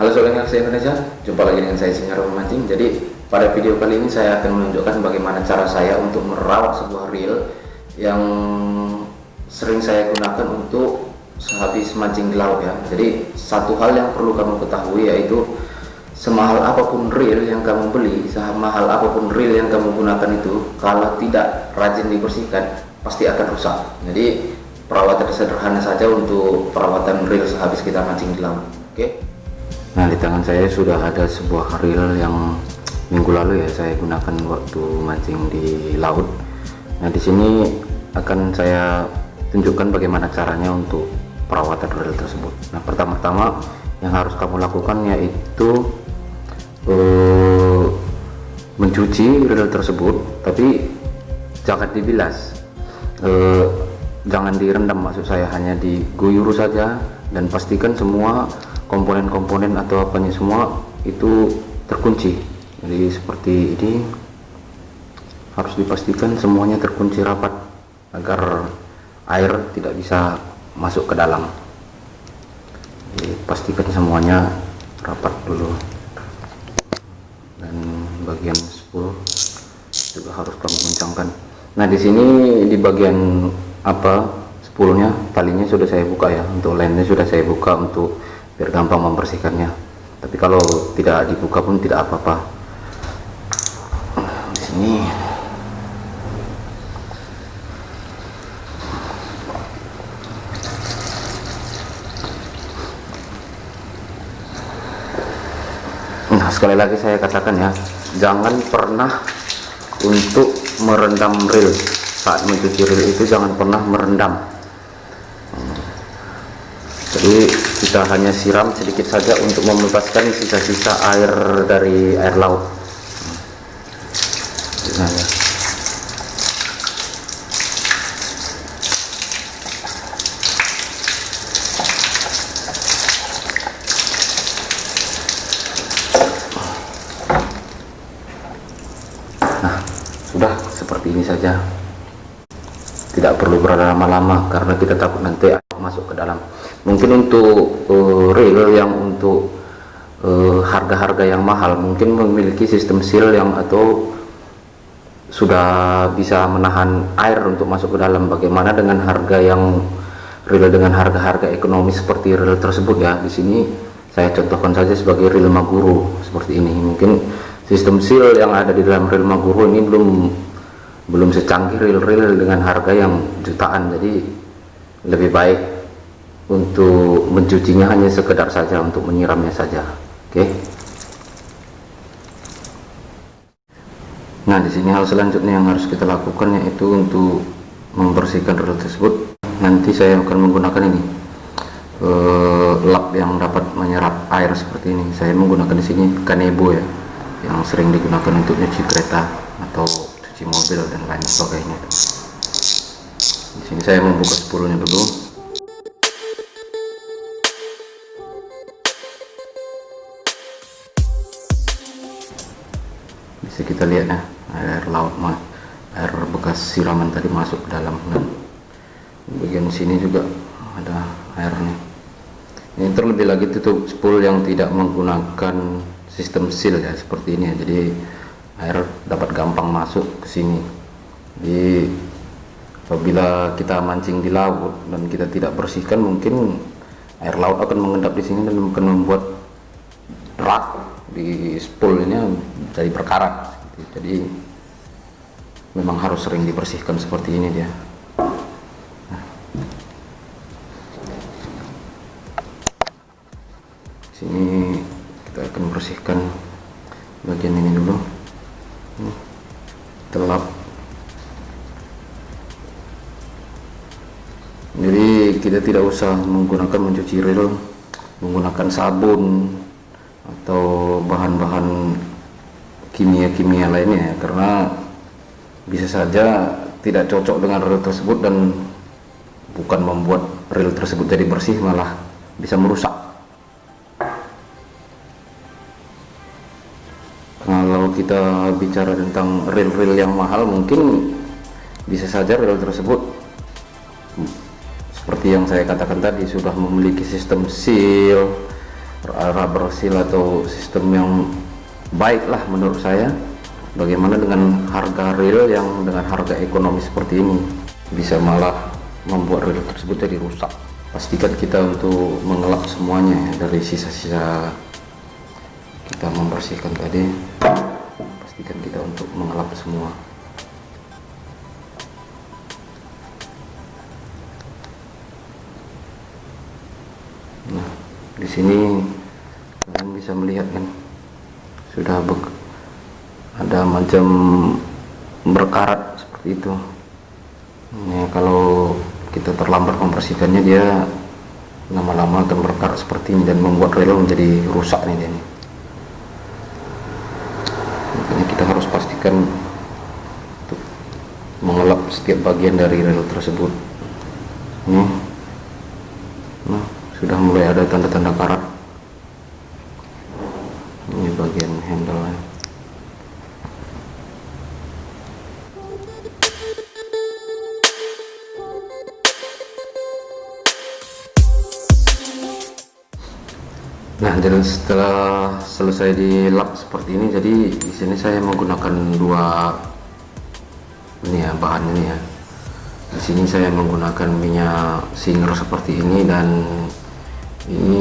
Halo Sobat Nyaksi Indonesia, jumpa lagi dengan saya Singar Memancing. Jadi pada video kali ini saya akan menunjukkan bagaimana cara saya untuk merawat sebuah reel yang sering saya gunakan untuk sehabis mancing di laut ya. Jadi satu hal yang perlu kamu ketahui yaitu semahal apapun reel yang kamu beli, semahal apapun reel yang kamu gunakan itu, kalau tidak rajin dibersihkan pasti akan rusak. Jadi perawatan sederhana saja untuk perawatan reel sehabis kita mancing di laut. Oke? Nah, di tangan saya sudah ada sebuah reel yang minggu lalu ya saya gunakan waktu mancing di laut. Nah, di sini akan saya tunjukkan bagaimana caranya untuk perawatan reel tersebut. Nah, pertama-tama yang harus kamu lakukan yaitu mencuci reel tersebut, tapi jangan dibilas, jangan direndam, maksud saya hanya diguyur saja, dan pastikan semua komponen-komponen atau apanya semua itu terkunci. Jadi seperti ini, harus dipastikan semuanya terkunci rapat agar air tidak bisa masuk ke dalam. Jadi pastikan semuanya rapat dulu, dan bagian spool juga harus kamu kencangkan. Nah, di sini di bagian spoolnya, talinya sudah saya buka ya, untuk lainnya sudah saya buka untuk biar gampang membersihkannya. Tapi kalau tidak dibuka pun tidak apa-apa. Di sini nah, sekali lagi saya katakan ya, jangan pernah untuk merendam reel. Saat mencuci reel itu jangan pernah merendam. Jadi kita hanya siram sedikit saja untuk membebaskan sisa-sisa air dari air laut. Nah, ya. Nah, sudah seperti ini saja. Tidak perlu berlama-lama karena kita takut nanti masuk ke dalam. Mungkin untuk reel yang untuk harga-harga yang mahal mungkin memiliki sistem seal yang atau sudah bisa menahan air untuk masuk ke dalam. Bagaimana dengan harga yang reel dengan harga-harga ekonomis seperti reel tersebut ya? Di sini saya contohkan saja sebagai reel Maguro seperti ini. Mungkin sistem seal yang ada di dalam reel Maguro ini belum secanggih reel-reel dengan harga yang jutaan. Jadi lebih baik untuk mencucinya hanya sekedar saja, untuk menyiramnya saja. Oke. Nah, di sini hal selanjutnya yang harus kita lakukan yaitu untuk membersihkan reel tersebut. Nanti saya akan menggunakan ini lap yang dapat menyerap air seperti ini. Saya menggunakan di sini Kanebo ya, yang sering digunakan untuk nyuci kereta atau cuci mobil dan lain sebagainya. Di sini saya membuka spoolnya dulu. Bisa kita lihat ya, air laut, air bekas siraman tadi masuk ke dalam. Nah, bagian sini juga ada air nih. Ini terlebih lagi tutup spool yang tidak menggunakan sistem seal ya, seperti ini ya. Jadi air dapat gampang masuk ke sini. Jadi apabila kita mancing di laut dan kita tidak bersihkan, mungkin air laut akan mengendap di sini dan akan membuat rak di spoolnya jadi berkarat. Jadi memang harus sering dibersihkan seperti ini dia. Nah, sini kita akan bersihkan bagian ini dulu. Telap. Jadi kita tidak usah mencuci reel menggunakan sabun atau bahan-bahan kimia-kimia lainnya ya, karena bisa saja tidak cocok dengan reel tersebut dan bukan membuat reel tersebut jadi bersih, malah bisa merusak. Kalau kita bicara tentang reel-reel yang mahal, mungkin bisa saja reel tersebut seperti yang saya katakan tadi sudah memiliki sistem seal, rubber seal atau sistem yang baik lah menurut saya. Bagaimana dengan harga reel yang dengan harga ekonomi seperti ini bisa malah membuat reel tersebut jadi rusak. Pastikan kita untuk mengelap semuanya ya, dari sisa-sisa kita membersihkan tadi, pastikan kita untuk mengelap semua. Nah, di sini kalian bisa melihat kan, sudah ada macam berkarat seperti itu. Ini kalau kita terlambat membersihkannya, dia lama-lama akan berkarat seperti ini dan membuat reel menjadi rusak nih dia nih. Makanya kita harus pastikan untuk mengelap setiap bagian dari reel tersebut. Nah, sudah mulai ada tanda-tanda karat. Ini bagian handle-nya. Nah, dan setelah selesai dilap seperti ini, jadi di sini saya menggunakan dua ini ya, bahan ini ya. Di sini saya menggunakan minyak Singer seperti ini, dan ini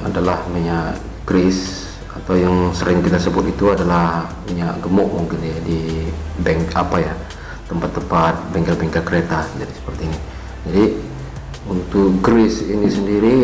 adalah minyak grease atau yang sering kita sebut itu adalah minyak gemuk mungkin ya di tempat-tempat bengkel-bengkel kereta. Jadi seperti ini. Jadi untuk grease ini sendiri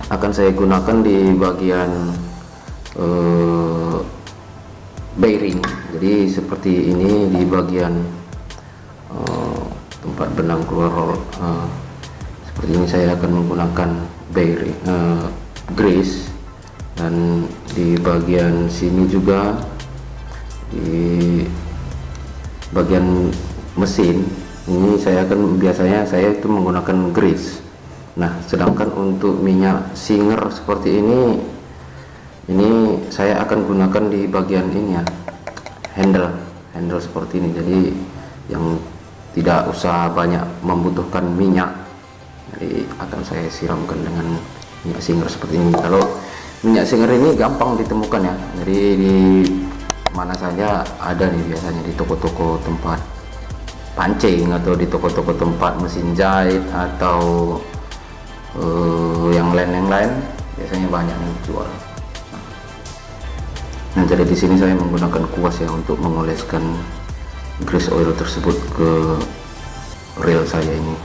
akan saya gunakan di bagian bearing. Jadi seperti ini di bagian tempat benang keluar seperti ini saya akan menggunakan bearing grease, dan di bagian sini juga di bagian mesin ini biasanya saya itu menggunakan grease. Nah, sedangkan untuk minyak Singer seperti ini saya akan gunakan di bagian ini ya, handle seperti ini. Jadi yang tidak usah banyak membutuhkan minyak, jadi akan saya siramkan dengan minyak Singer seperti ini. Kalau minyak Singer ini gampang ditemukan ya, jadi di mana saja ada nih, biasanya di toko-toko tempat pancing atau di toko-toko tempat mesin jahit atau yang lain biasanya banyak yang jual. Nah, jadi di sini saya menggunakan kuas ya untuk mengoleskan grease oil tersebut ke reel saya ini,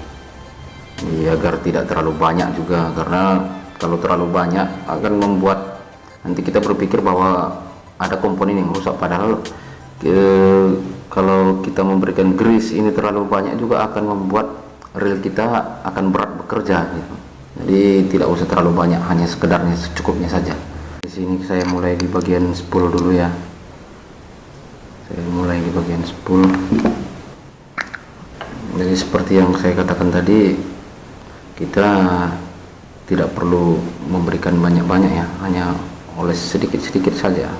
agar tidak terlalu banyak juga, karena kalau terlalu banyak akan membuat nanti kita berpikir bahwa ada komponen yang rusak, padahal kalau kita memberikan grease ini terlalu banyak juga akan membuat reel kita akan berat bekerja gitu. Jadi tidak usah terlalu banyak, hanya sekedarnya secukupnya saja. Di sini saya mulai di bagian spool dulu ya. Saya mulai di bagian spool. Jadi seperti yang saya katakan tadi, kita tidak perlu memberikan banyak-banyak ya, hanya oles sedikit-sedikit saja.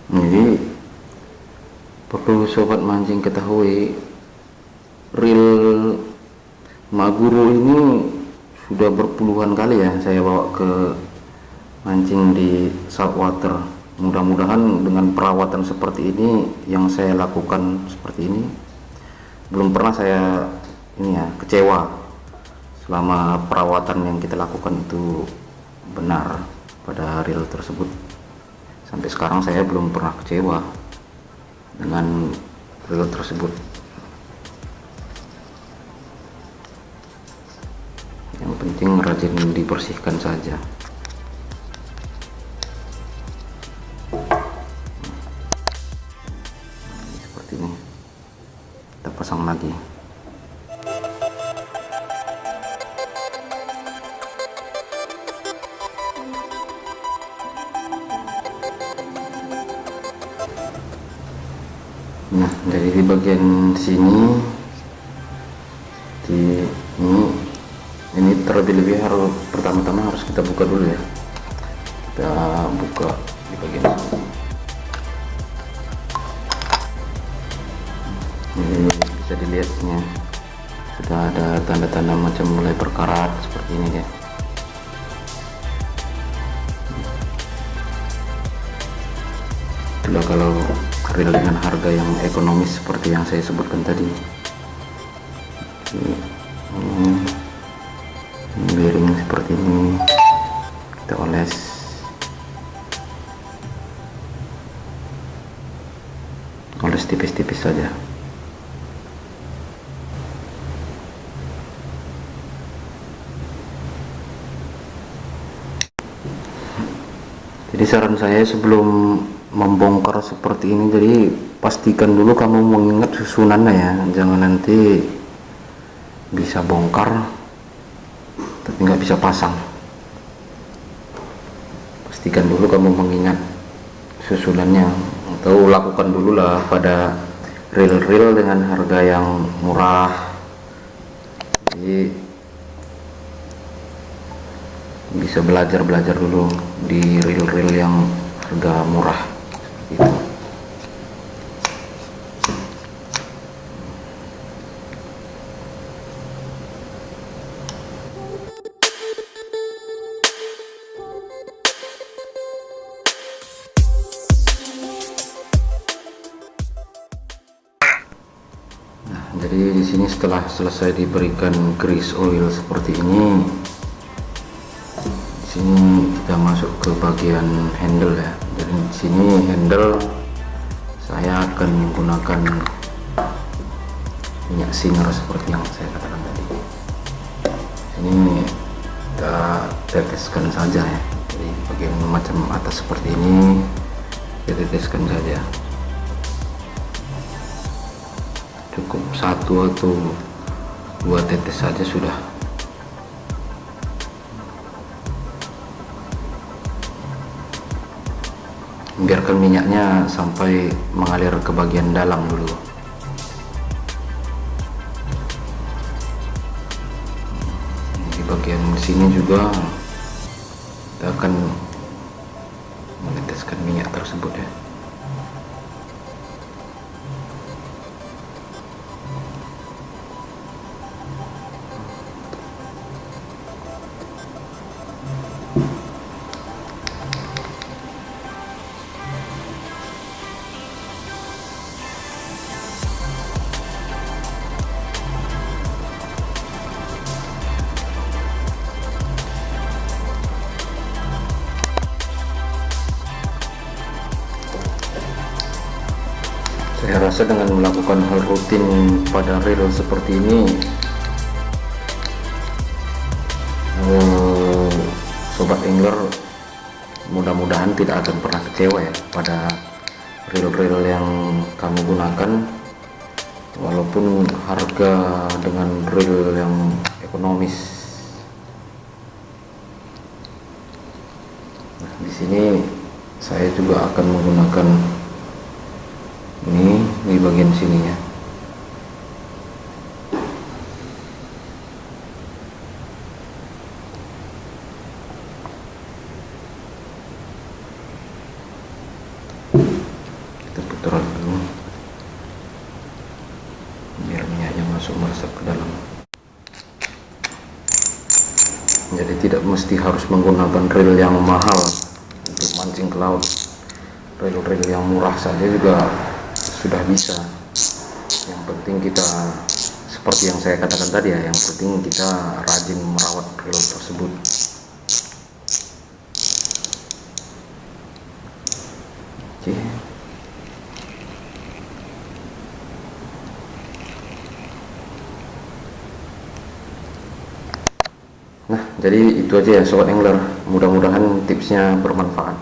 Jadi perlu sobat mancing ketahui, reel Maguro ini sudah berpuluhan kali ya saya bawa ke mancing di saltwater. Mudah-mudahan dengan perawatan seperti ini yang saya lakukan seperti ini, belum pernah saya kecewa selama perawatan yang kita lakukan itu benar pada reel tersebut. Sampai sekarang saya belum pernah kecewa dengan reel tersebut. Yang penting rajin dibersihkan saja. Seperti ini, kita pasang lagi. Nah, dari di bagian sini ini terlebih-lebih pertama-tama harus kita buka dulu ya. Kita buka di bagian sini. Ini bisa dilihatnya sudah ada tanda-tanda macam mulai berkarat seperti ini ya. Itulah kalau reel dengan harga yang ekonomis seperti yang saya sebutkan tadi. Ini bearing seperti ini, kita oles tipis-tipis saja. Jadi saran saya sebelum membongkar seperti ini, jadi pastikan dulu kamu mengingat susunannya ya, jangan nanti bisa bongkar tapi nggak bisa pasang. Pastikan dulu kamu mengingat susunannya, atau lakukan dulu lah pada reel-reel dengan harga yang murah. Jadi bisa belajar dulu di reel-reel yang harga murah seperti itu. Jadi di sini setelah selesai diberikan grease oil seperti ini, di sini kita masuk ke bagian handle ya. Jadi di sini handle saya akan menggunakan minyak singer seperti yang saya katakan tadi. Ini kita teteskan saja ya. Jadi bagian macam atas seperti ini kita teteskan saja. Cukup 1 atau 2 tetes saja sudah. Biarkan minyaknya sampai mengalir ke bagian dalam dulu. Di bagian sini juga kita akan meneteskan minyak tersebut ya. Saya rasa dengan melakukan hal rutin pada reel seperti ini, sobat angler mudah-mudahan tidak akan pernah kecewa ya pada reel-reel yang kamu gunakan, walaupun harga dengan reel yang ekonomis. Nah, di sini saya juga akan menggunakan ini di bagian sininya. Kita putar dulu biar minyaknya masuk meresap ke dalam. Jadi tidak mesti harus menggunakan reel yang mahal untuk mancing ke laut. Reel-reel yang murah saja juga sudah bisa. Yang penting kita, seperti yang saya katakan tadi ya, yang penting kita rajin merawat reel tersebut. Oke. Nah, jadi itu aja ya sobat angler, mudah-mudahan tipsnya bermanfaat.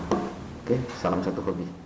Oke, salam satu hobi.